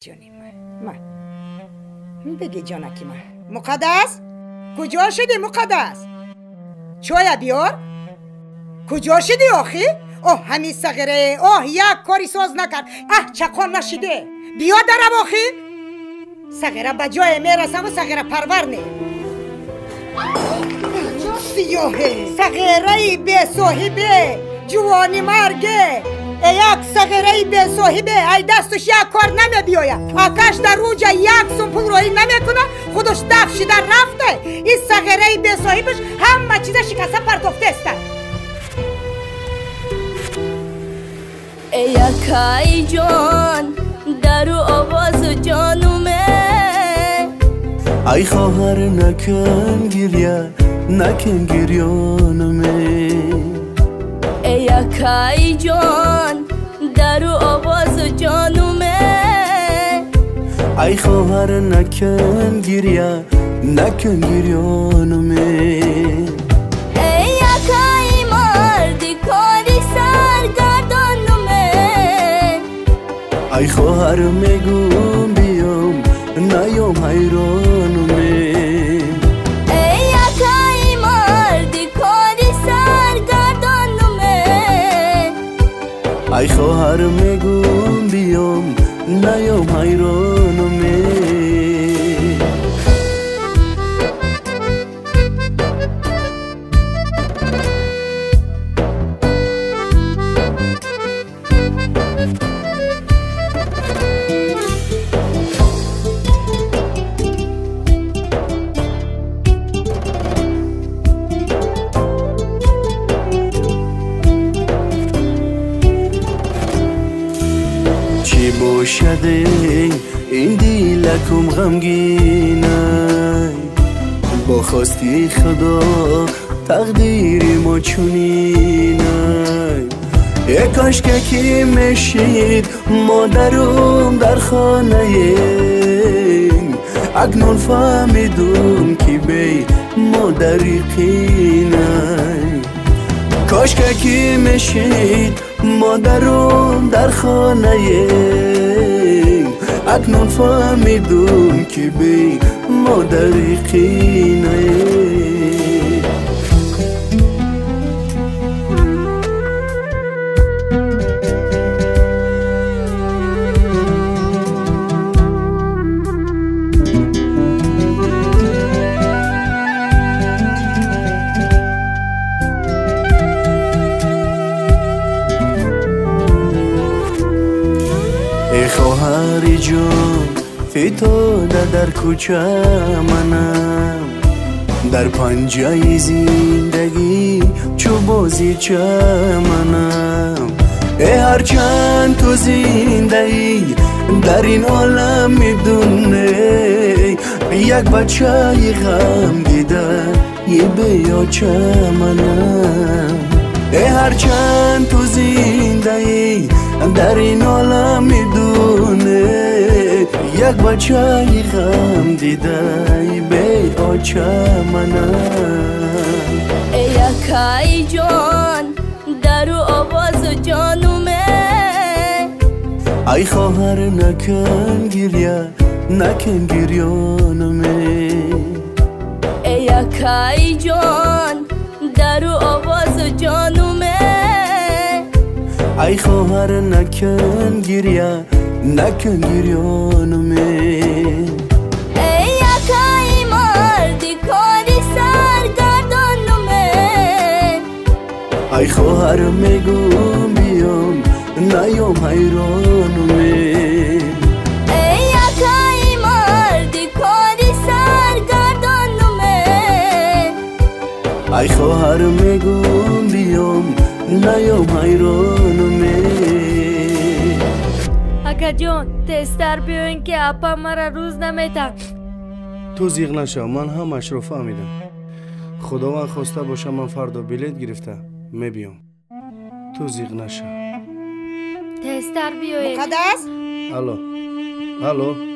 جونی من بگی جانکی من مقدس کجا شدی مقدس چویا بیار کجا شدی آخی اوه همین صغیره اوه یک کاری ساز نکرد چقان نشده بیا درم آخی صغیره بجای میرسم و صغیره پرور نه سیاهه صغیره به صاحبه جوانی مرگه یک صغیره به صاحبه ای دستش یک کار نمی بیاید آکش در روج یک سنپول روی نمی کنه خودش دف شده رفته این صغیره به صاحبش همه چیز شکسته پرتفته است ای یکای جان درو آواز جانومه ای خواهر نکن گریانمه ای یکای جان درو آواز جانومه ای خواهر نکن گریانمه ای یکای مردی کاری سرگردانومه ای خواهر میگم بیام نیام حیرانمه ای یکای مردی کاری سرگردانومه ای خواهر میگم بیام نیام حیرانمه چی باشده این دیلکم غمگینه با خواستی خدا تقدیری ما چونینه یک کاش که کی میشید مادرم در خانه اکنون فهمیدم که بی مادری قینه کاش که کی میشید مادرم در خانه اکنون فهمیدم که بی مادری قینه ای خواهری جان فتاده در کوچه منم در پنجه زندگی چو بازی چه منم ای هرچند تو زنده ای در این عالم میدونه یک بچه غم دیده یه بیا چه منم ای هرچند تو زنده ای در این عالم میدونه یک بچه غم دیده به آچه منم ای یکای جان درو آواز جانومه ای خواهر نکن گریانمه ای یکای جان درو آواز جانومه ای خواهر نکن گریانمه ای یکای مردی کاری سرگردانومه ای خواهر میگم بیام نیام حیرانمه ای یکای مردی کاری سرگردانومه ای خواهر میگم بیام نیام حیرانمه اگه جان تستر بیاین که اپا مرا روز نمیتن تو زیغ نشو من همش رو فهمیدم خداوند خواسته باشه من فردا بلیت گرفته میبیام تو زیغ نشو تستر بیاین مقدس الو